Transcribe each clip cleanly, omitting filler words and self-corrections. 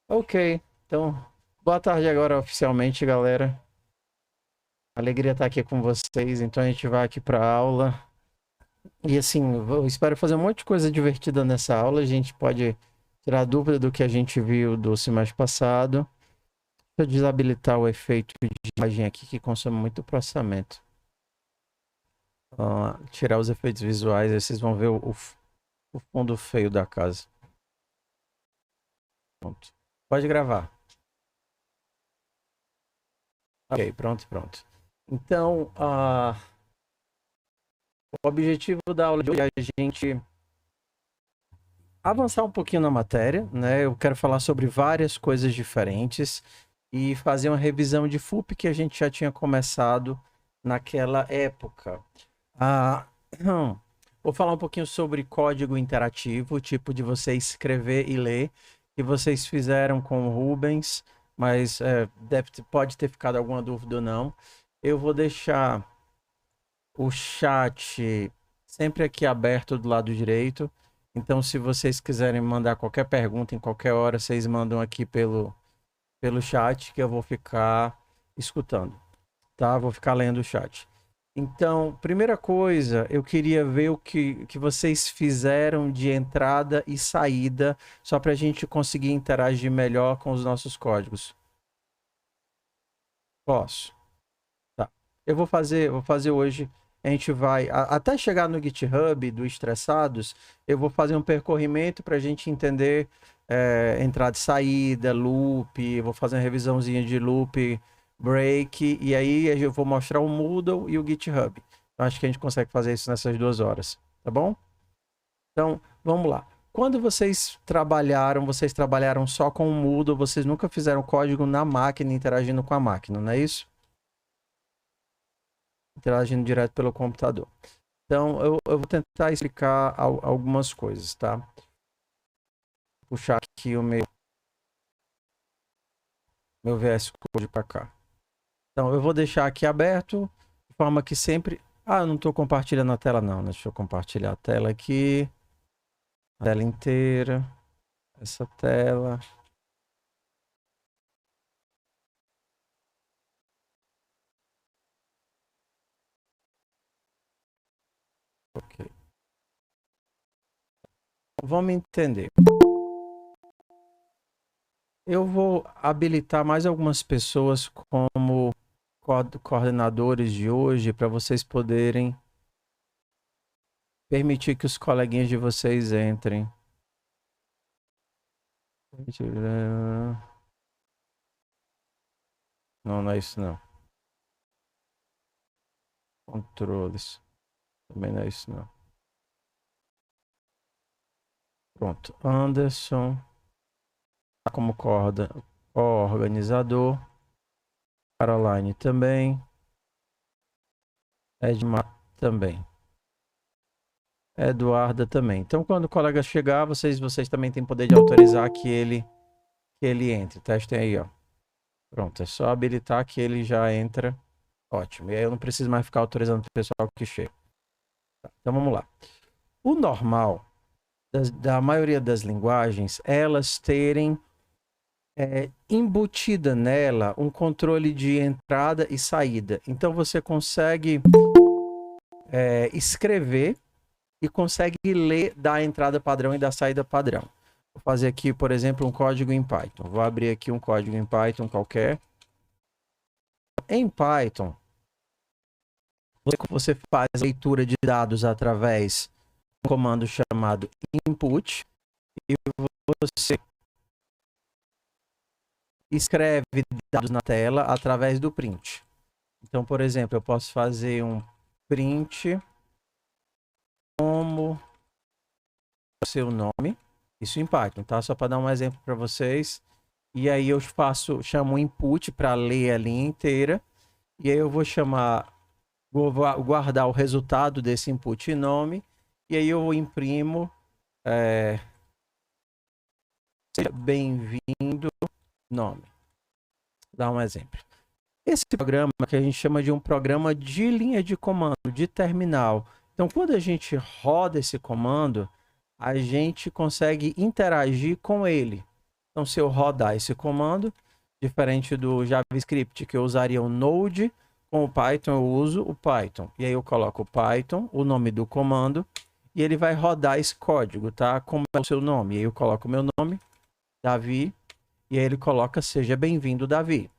Ok, então, boa tarde agora oficialmente, galera. Alegria estar aqui com vocês. Então a gente vai aqui para a aula. E assim, eu espero fazer um monte de coisa divertida nessa aula. A gente pode tirar dúvida do que a gente viu do semestre passado. Deixa eu desabilitar o efeito de imagem aqui que consome muito processamento. Tirar os efeitos visuais, aí vocês vão ver o fundo feio da casa. Pronto. Pode gravar. Ok, pronto, pronto. Então, o objetivo da aula de hoje é a gente avançar um pouquinho na matéria, né? Eu quero falar sobre várias coisas diferentes e fazer uma revisão de FUP que a gente já tinha começado naquela época. Ah, vou falar um pouquinho sobre código interativo, tipo de você escrever e ler, que vocês fizeram com o Rubens, mas pode ter ficado alguma dúvida ou não. Eu vou deixar o chat sempre aqui aberto do lado direito. Então, se vocês quiserem mandar qualquer pergunta em qualquer hora, vocês mandam aqui pelo chat que eu vou ficar escutando, tá? Vou ficar lendo o chat. Então, primeira coisa, eu queria ver o que vocês fizeram de entrada e saída, só para a gente conseguir interagir melhor com os nossos códigos. Posso? Tá. Eu vou fazer hoje. A gente vai até chegar no GitHub do Estressados. Eu vou fazer um percorrimento para a gente entender entrada e saída, loop. Eu vou fazer uma revisãozinha de loop, break. E aí eu vou mostrar o Moodle e o GitHub. Eu acho que a gente consegue fazer isso nessas 2 horas. Tá bom? Então, vamos lá. Quando vocês trabalharam só com o Moodle, vocês nunca fizeram código na máquina, interagindo com a máquina, não é isso? Interagindo direto pelo computador. Então, eu vou tentar explicar algumas coisas, tá? Vou puxar aqui o meu VS Code para cá. Então, eu vou deixar aqui aberto, de forma que sempre... eu não estou compartilhando a tela, não. Deixa eu compartilhar a tela aqui. A tela inteira. Essa tela. Ok. Vamos entender. Eu vou habilitar mais algumas pessoas como coordenadores de hoje para vocês poderem permitir que os coleguinhas de vocês entrem. Não, não é isso não. Controles. Também não é isso não. Pronto. Anderson tá como organizador. Caroline também. Edmar também. Eduarda também. Então, quando o colega chegar, vocês também têm poder de autorizar que ele entre. Testem aí, ó. Pronto, é só habilitar que ele já entra. Ótimo. E aí eu não preciso mais ficar autorizando o pessoal que chega. Tá, então vamos lá. O normal da maioria das linguagens é elas terem embutida nela um controle de entrada e saída. Então você consegue escrever e consegue ler da entrada padrão e da saída padrão. Vou fazer aqui, por exemplo, um código em Python. Vou abrir aqui um código em Python qualquer. Em Python, você faz a leitura de dados através de um comando chamado input e você escreve dados na tela através do print. Então, por exemplo, eu posso fazer um print como seu nome, isso em Python, tá? Só para dar um exemplo para vocês. E aí eu chamo o input para ler a linha inteira. E aí eu vou guardar o resultado desse input e nome. E aí eu imprimo. Seja bem-vindo, nome. Vou dar um exemplo. Esse programa que a gente chama de um programa de linha de comando, de terminal. Então, quando a gente roda esse comando, a gente consegue interagir com ele. Então, se eu rodar esse comando, diferente do JavaScript, que eu usaria o Node, com o Python eu uso o Python. E aí eu coloco o Python, o nome do comando, e ele vai rodar esse código, tá? Como é o seu nome? E aí eu coloco o meu nome, Davi, e aí ele coloca seja bem-vindo, Davi.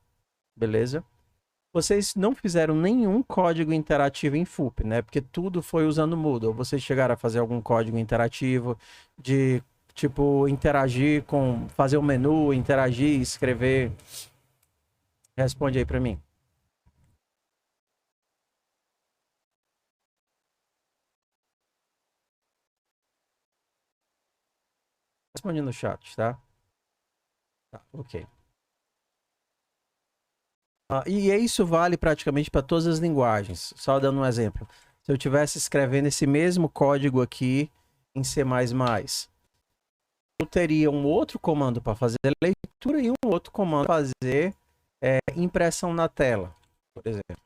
Beleza? Vocês não fizeram nenhum código interativo em FUP, né? Porque tudo foi usando Moodle. Vocês chegaram a fazer algum código interativo de, tipo, interagir com, fazer um menu, interagir, escrever? Responde aí para mim. Responde no chat, tá? Tá, ok. E isso vale praticamente para todas as linguagens. Só dando um exemplo. Se eu estivesse escrevendo esse mesmo código aqui em C++, eu teria um outro comando para fazer leitura e um outro comando para fazer impressão na tela, por exemplo.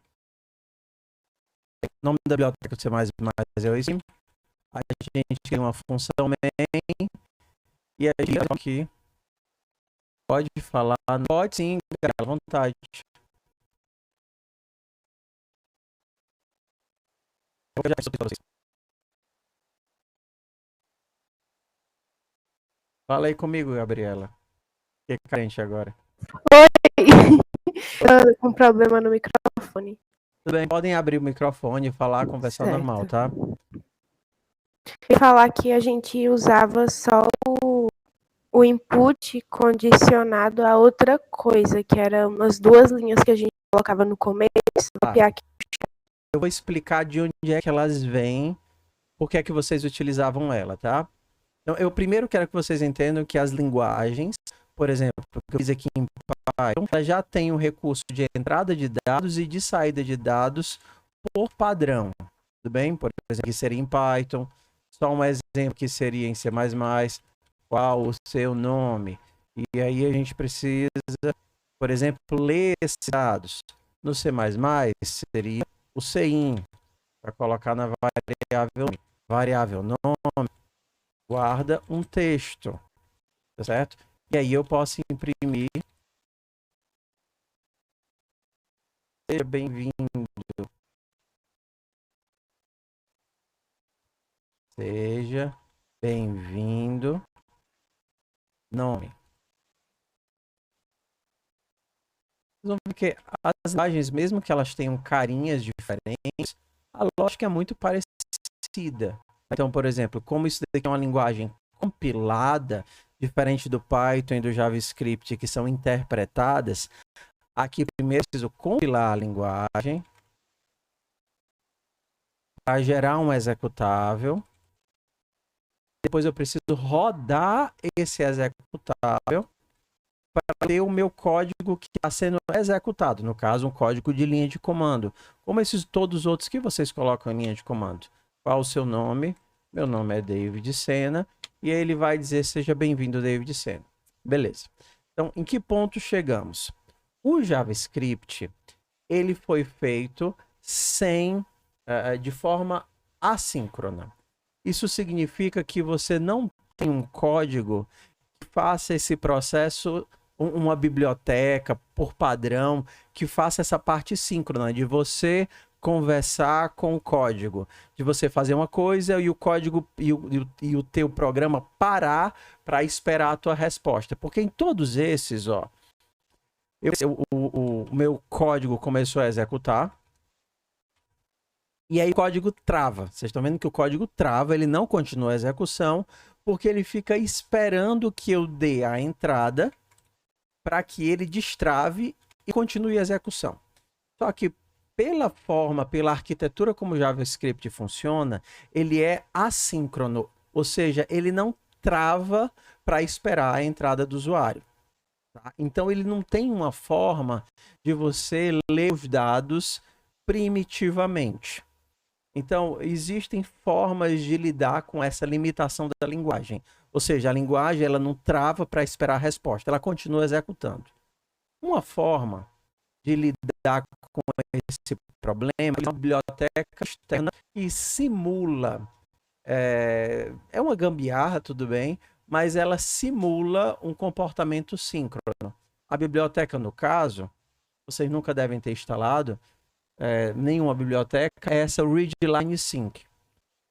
O nome da biblioteca do C++ é esse. A gente tem uma função main e a gente aqui pode falar, pode sim, à vontade. Eu já para vocês. Fala aí comigo, Gabriela. Que é carente agora. Oi! Eu com problema no microfone. Tudo bem, podem abrir o microfone, falar, conversar Certo. normal, tá? E falar que a gente usava só o input condicionado a outra coisa, que eram umas duas linhas que a gente colocava no começo. Eu vou explicar de onde é que elas vêm, por que é que vocês utilizavam ela, tá? Então, eu primeiro quero que vocês entendam que as linguagens, por exemplo, que eu fiz aqui em Python, ela já tem um recurso de entrada de dados e de saída de dados por padrão, tudo bem? Por exemplo, que seria em Python, só um exemplo que seria em C++, qual o seu nome? E aí a gente precisa, por exemplo, ler esses dados. No C++ seria o CIN, para colocar na variável nome, guarda um texto, tá certo? E aí eu posso imprimir. Seja bem-vindo. Seja bem-vindo. Nome. Vocês vão ver que as imagens, mesmo que elas tenham carinhas diferentes, a lógica é muito parecida. Então, por exemplo, como isso daqui é uma linguagem compilada, diferente do Python e do JavaScript, que são interpretadas, aqui primeiro eu preciso compilar a linguagem para gerar um executável. Depois eu preciso rodar esse executável para ter o meu código que está sendo executado. No caso, um código de linha de comando. Como esses todos os outros que vocês colocam em linha de comando. Qual o seu nome? Meu nome é David Sena. E aí ele vai dizer, seja bem-vindo, David Sena. Beleza. Então, em que ponto chegamos? O JavaScript, ele foi feito de forma assíncrona. Isso significa que você não tem um código que faça esse processo, uma biblioteca por padrão, que faça essa parte síncrona, de você conversar com o código, de você fazer uma coisa e o código e o teu programa parar para esperar a tua resposta. Porque em todos esses, ó, o meu código começou a executar, e aí o código trava. Vocês estão vendo que o código trava, ele não continua a execução, porque ele fica esperando que eu dê a entrada para que ele destrave e continue a execução. Só que pela forma, pela arquitetura como o JavaScript funciona, ele é assíncrono, ou seja, ele não trava para esperar a entrada do usuário. Tá? Então ele não tem uma forma de você ler os dados primitivamente. Então, existem formas de lidar com essa limitação da linguagem. Ou seja, a linguagem ela não trava para esperar a resposta, ela continua executando. Uma forma de lidar com esse problema é uma biblioteca externa que simula. É uma gambiarra, tudo bem, mas ela simula um comportamento síncrono. A biblioteca, no caso, vocês nunca devem ter instalado nenhuma biblioteca, é essa Readline Sync.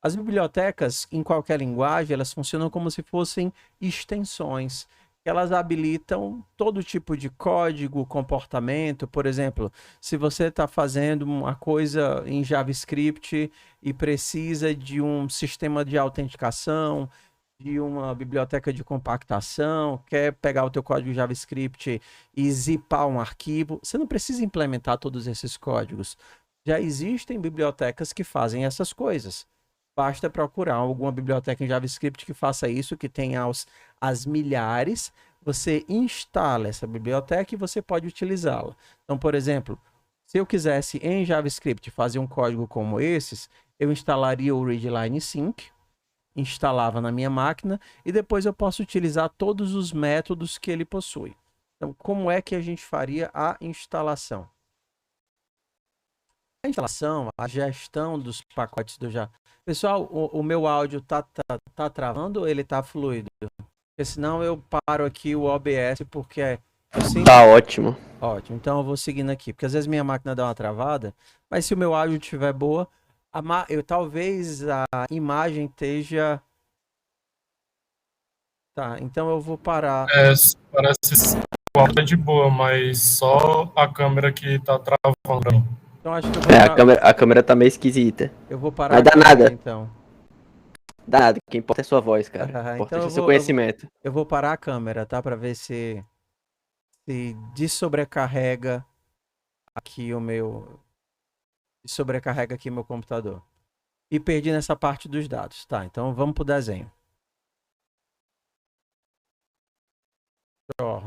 As bibliotecas, em qualquer linguagem, elas funcionam como se fossem extensões. Elas habilitam todo tipo de código, comportamento. Por exemplo, se você está fazendo uma coisa em JavaScript e precisa de um sistema de autenticação, de uma biblioteca de compactação, quer pegar o teu código JavaScript e zipar um arquivo, você não precisa implementar todos esses códigos. Já existem bibliotecas que fazem essas coisas. Basta procurar alguma biblioteca em JavaScript que faça isso, que tenha as milhares. Você instala essa biblioteca e você pode utilizá-la. Então, por exemplo, se eu quisesse em JavaScript fazer um código como esses, eu instalaria o Readline Sync, instalava na minha máquina e depois eu posso utilizar todos os métodos que ele possui. Então, como é que a gente faria a instalação? A instalação, a gestão dos pacotes do Java. Pessoal, o meu áudio tá travando ou ele tá fluido? Porque senão eu paro aqui o OBS porque eu sempre... Tá ótimo. Ótimo, então eu vou seguindo aqui, porque às vezes minha máquina dá uma travada, mas se o meu áudio estiver boa, talvez a imagem esteja... Tá, então eu vou parar. Parece o áudio é de boa, mas só a câmera que tá travando pra mim. Então acho que eu vou A câmera tá meio esquisita. Eu vou parar Mas dá câmera, nada. então. Dá nada, o que importa é sua voz, cara. Então Importa eu é seu vou- conhecimento. Eu vou parar a câmera, tá? Pra ver se dessobrecarrega aqui o meu... Sobrecarrega aqui meu computador. E perdi nessa parte dos dados. Tá, então vamos pro desenho. Ó,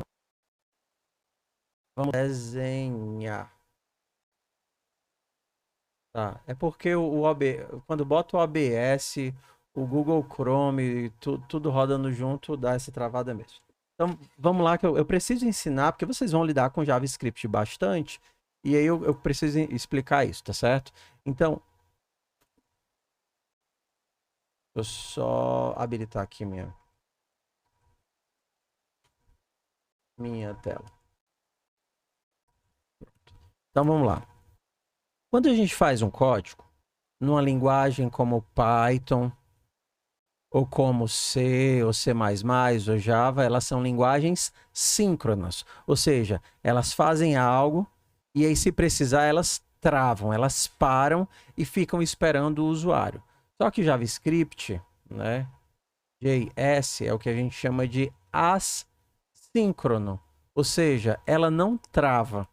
vamos desenhar. Tá, é porque quando bota o OBS, o Google Chrome, tudo rodando junto, dá essa travada mesmo. Então, vamos lá que eu preciso ensinar, porque vocês vão lidar com JavaScript bastante, e aí eu preciso explicar isso, tá certo? Então, eu só habilitar aqui minha tela. Então, vamos lá. Quando a gente faz um código, numa linguagem como Python, ou como C, ou C++, ou Java, elas são linguagens síncronas. Ou seja, elas fazem algo e aí, se precisar, elas travam, elas param e ficam esperando o usuário. Só que JavaScript, né, JS, é o que a gente chama de assíncrono. Ou seja, ela não trava.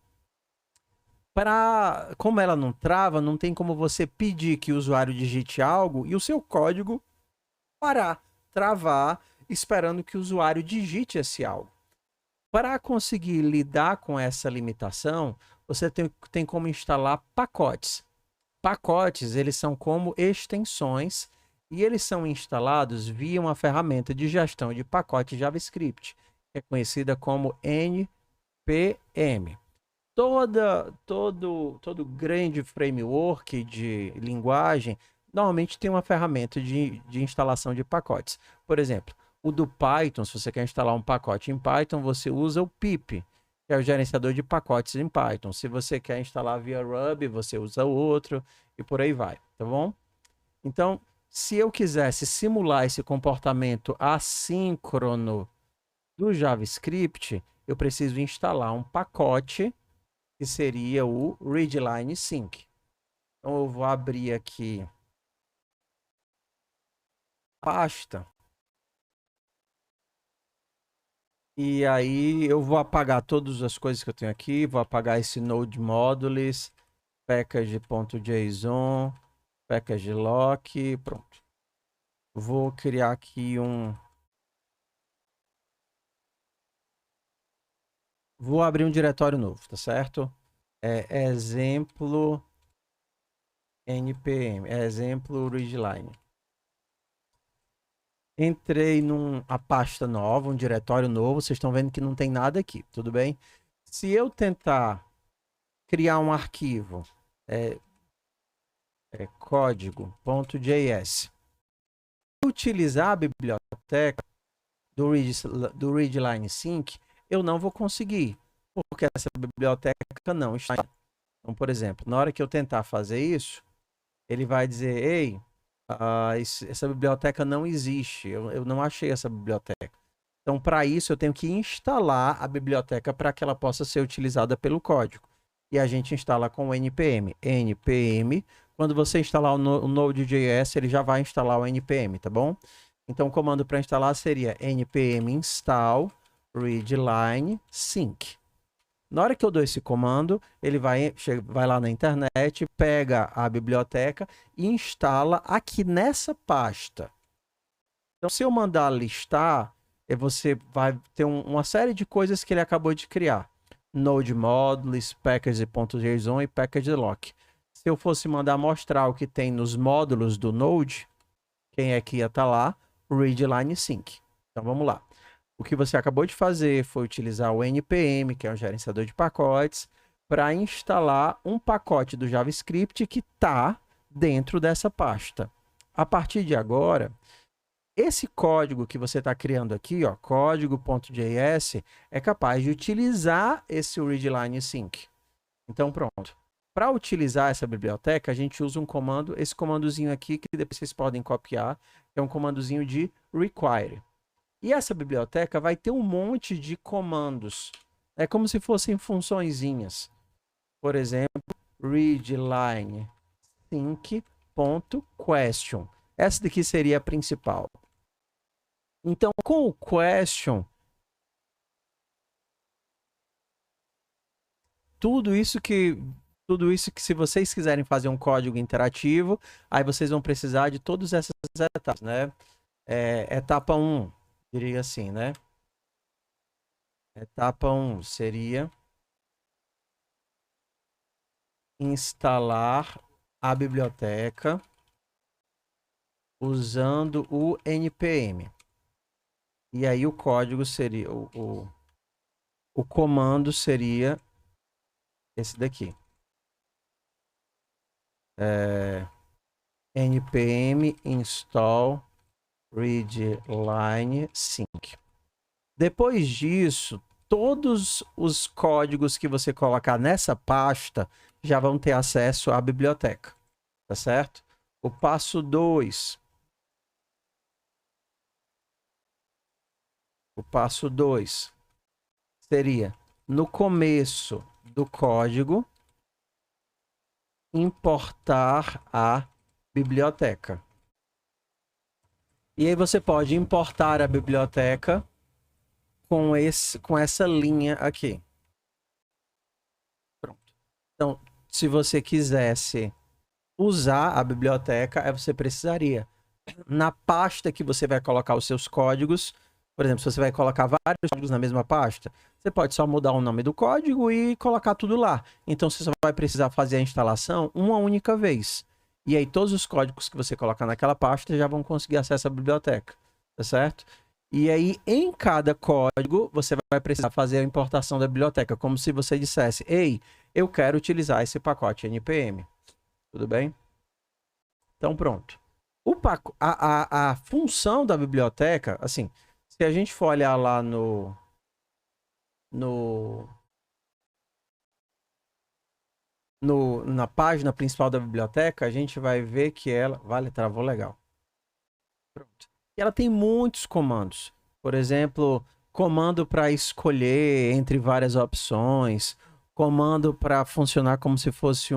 Como ela não trava, não tem como você pedir que o usuário digite algo e o seu código parar, travar, esperando que o usuário digite esse algo. Para conseguir lidar com essa limitação, você tem como instalar pacotes. Pacotes, eles são como extensões e eles são instalados via uma ferramenta de gestão de pacotes JavaScript, que é conhecida como NPM. Todo grande framework de linguagem normalmente tem uma ferramenta de instalação de pacotes. Por exemplo, o do Python, se você quer instalar um pacote em Python, você usa o pip, que é o gerenciador de pacotes em Python. Se você quer instalar via Ruby, você usa outro e por aí vai, tá bom? Então, se eu quisesse simular esse comportamento assíncrono do JavaScript, eu preciso instalar um pacote que seria o Readline Sync. Então, eu vou abrir aqui a pasta. E aí eu vou apagar todas as coisas que eu tenho aqui. Vou apagar esse Node Modules, package.json, package lock, pronto. Vou criar aqui Vou abrir um diretório novo, tá certo? Exemplo npm, exemplo readline. Entrei numa pasta nova, um diretório novo. Vocês estão vendo que não tem nada aqui, tudo bem? Se eu tentar criar um arquivo código.js, utilizar a biblioteca do readline sync, eu não vou conseguir, porque essa biblioteca não está. Então, por exemplo, na hora que eu tentar fazer isso, ele vai dizer, ei, essa biblioteca não existe, eu não achei essa biblioteca. Então, para isso, eu tenho que instalar a biblioteca para que ela possa ser utilizada pelo código. E a gente instala com o npm. npm, quando você instalar o Node.js, ele já vai instalar o npm, tá bom? Então, o comando para instalar seria npm install readline sync. Na hora que eu dou esse comando, ele vai lá na internet, pega a biblioteca e instala aqui nessa pasta. Então, se eu mandar listar, você vai ter uma série de coisas que ele acabou de criar. Node modules, package.json e package lock. Se eu fosse mandar mostrar o que tem nos módulos do Node, quem é que ia estar lá? Readline sync. Então, vamos lá. O que você acabou de fazer foi utilizar o npm, que é um gerenciador de pacotes, para instalar um pacote do JavaScript que está dentro dessa pasta. A partir de agora, esse código que você está criando aqui, ó, código.js, é capaz de utilizar esse readline sync. Então, pronto. Para utilizar essa biblioteca, a gente usa um comando, esse comandozinho aqui, que depois vocês podem copiar, é um comandozinho de require. E essa biblioteca vai ter um monte de comandos. É como se fossem funçõezinhas. Por exemplo, readline sync.question. Essa daqui seria a principal. Então, com o question, tudo isso que se vocês quiserem fazer um código interativo, aí vocês vão precisar de todas essas etapas, né? Etapa 1, diria assim, né? Etapa 1 seria instalar a biblioteca usando o npm. E aí o código seria, o comando seria esse daqui. Npm install readline sync. Depois disso, todos os códigos que você colocar nessa pasta já vão ter acesso à biblioteca, tá certo? O passo 2. O passo 2 seria, no começo do código, importar a biblioteca. E aí você pode importar a biblioteca com essa linha aqui. Pronto. Então, se você quisesse usar a biblioteca, aí você precisaria, na pasta que você vai colocar os seus códigos, por exemplo, se você vai colocar vários códigos na mesma pasta, você pode só mudar o nome do código e colocar tudo lá. Então, você só vai precisar fazer a instalação uma única vez. E aí, todos os códigos que você colocar naquela pasta já vão conseguir acesso à biblioteca, tá certo? E aí, em cada código, você vai precisar fazer a importação da biblioteca, como se você dissesse, ei, eu quero utilizar esse pacote npm. Tudo bem? Então, pronto. A função da biblioteca, assim, se a gente for olhar lá na página principal da biblioteca, a gente vai ver que ela... Vale, travou legal. Pronto. E ela tem muitos comandos. Por exemplo, comando para escolher entre várias opções, comando para funcionar como se fosse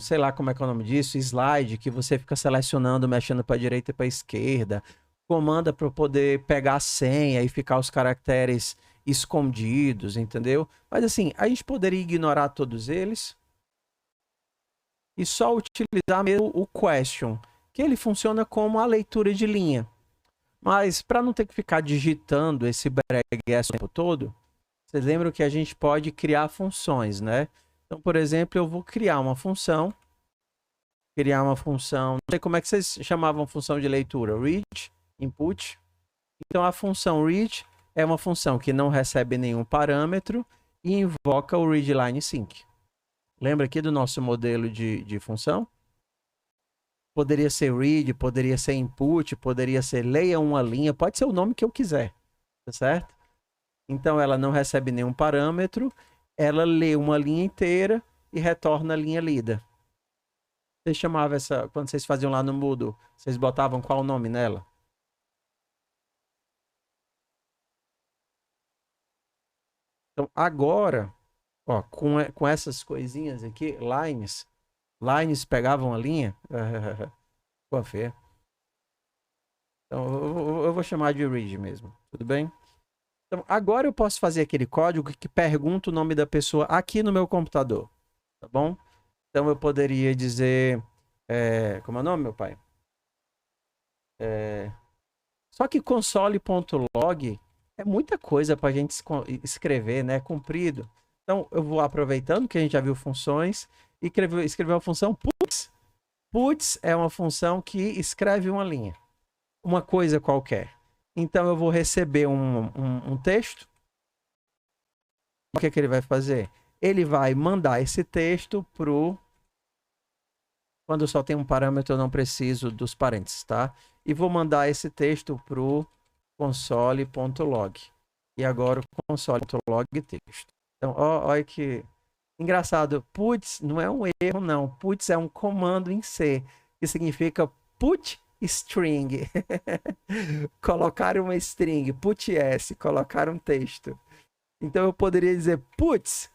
sei lá como é que é o nome disso, slide, que você fica selecionando, mexendo para a direita e para a esquerda, comanda para poder pegar a senha e ficar os caracteres escondidos, entendeu? Mas assim, a gente poderia ignorar todos eles e só utilizar mesmo o question, que ele funciona como a leitura de linha. Mas para não ter que ficar digitando esse bregues o tempo todo, vocês lembram que a gente pode criar funções, né? Então, por exemplo, eu vou criar uma função, não sei como é que vocês chamavam função de leitura, read, input. Então, a função read é uma função que não recebe nenhum parâmetro e invoca o readline sync. Lembra aqui do nosso modelo de função? Poderia ser read, poderia ser input, poderia ser leia uma linha, pode ser o nome que eu quiser, tá certo? Então ela não recebe nenhum parâmetro, ela lê uma linha inteira e retorna a linha lida. Vocês chamavam essa, quando vocês faziam lá no Moodle, vocês botavam qual o nome nela? Então agora, ó, com essas coisinhas aqui, lines pegavam a linha, ficou feia. Então eu vou chamar de read mesmo, tudo bem? Então agora eu posso fazer aquele código que pergunta o nome da pessoa aqui no meu computador, tá bom? Então eu poderia dizer, como é o nome, meu pai? Só que console.log é muita coisa para a gente escrever, né? Comprido. Então eu vou aproveitando que a gente já viu funções e escrever uma função puts. Puts é uma função que escreve uma linha, uma coisa qualquer. Então eu vou receber um texto. O que é que ele vai fazer? Ele vai mandar esse texto pro... Quando só tem um parâmetro, eu não preciso dos parênteses, tá? E vou mandar esse texto pro console.log. E agora o console.log texto. Então, olha que engraçado. Puts não é um erro, não. Puts é um comando em C, que significa put string. Colocar uma string, put s, colocar um texto. Então eu poderia dizer puts,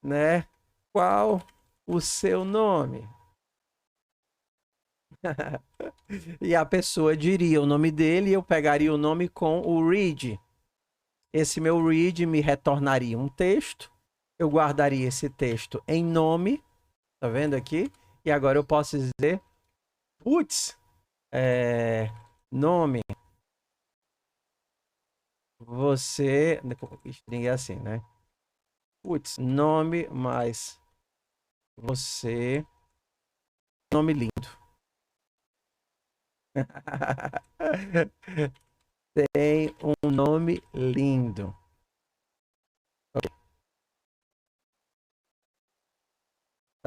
né? Qual o seu nome? E a pessoa diria o nome dele e eu pegaria o nome com o read. Esse meu read me retornaria um texto. Eu guardaria esse texto em nome. Tá vendo aqui? E agora eu posso dizer putz, nome. Você... String é assim, né? Putz, nome mais você. Nome lindo. Tem um nome lindo. Okay.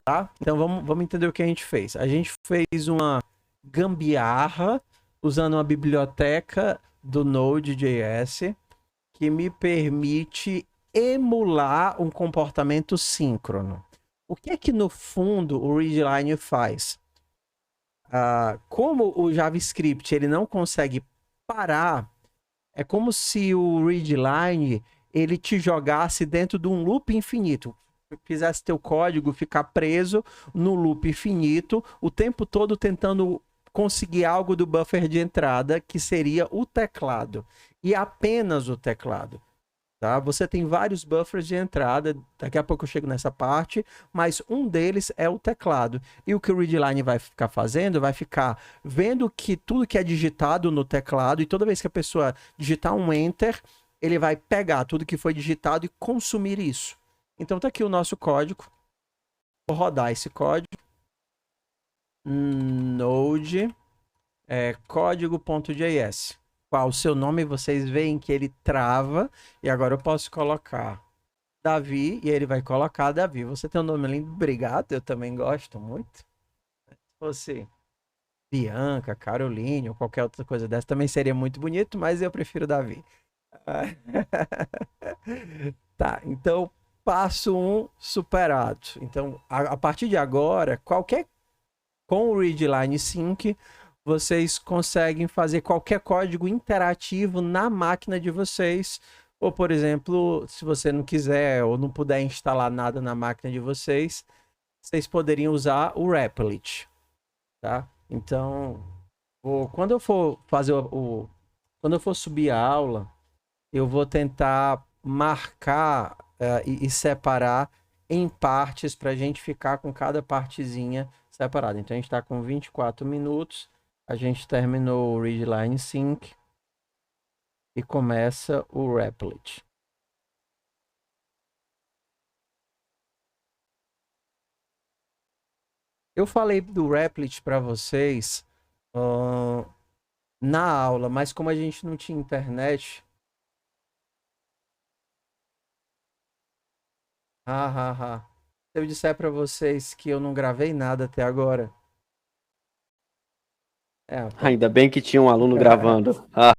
Tá? Então vamos entender o que a gente fez. A gente fez uma gambiarra usando uma biblioteca do Node.js que me permite emular um comportamento síncrono. O que é que no fundo o readline faz? Como o JavaScript ele não consegue parar, é como se o readline ele te jogasse dentro de um loop infinito. Fizesse teu código ficar preso no loop infinito, o tempo todo tentando conseguir algo do buffer de entrada, que seria o teclado. E apenas o teclado. Tá? Você tem vários buffers de entrada, daqui a pouco eu chego nessa parte, mas um deles é o teclado. E o que o readline vai ficar fazendo, vai ficar vendo que tudo que é digitado no teclado, e toda vez que a pessoa digitar um enter, ele vai pegar tudo que foi digitado e consumir isso. Então tá aqui o nosso código. Vou rodar esse código. Node código.js. Qual o seu nome? Vocês veem que ele trava. E agora eu posso colocar Davi. E ele vai colocar Davi. Você tem um nome lindo? Obrigado. Eu também gosto muito. Se fosse Bianca, Caroline ou qualquer outra coisa dessa, também seria muito bonito. Mas eu prefiro Davi. Tá, então passo 1 superado. Então, a partir de agora, com o readline sync, vocês conseguem fazer qualquer código interativo na máquina de vocês. Ou, por exemplo, se você não quiser ou não puder instalar nada na máquina de vocês, vocês poderiam usar o Replit, tá? Então, quando eu for fazer quando eu for subir a aula, eu vou tentar marcar e separar em partes para a gente ficar com cada partezinha separada. Então a gente está com 24 minutos, a gente terminou o readline sync e começa o Replit. Eu falei do Replit para vocês na aula, mas como a gente não tinha internet, se eu disser para vocês que eu não gravei nada até agora, É, Ainda bem que tinha um aluno gravando. Ah,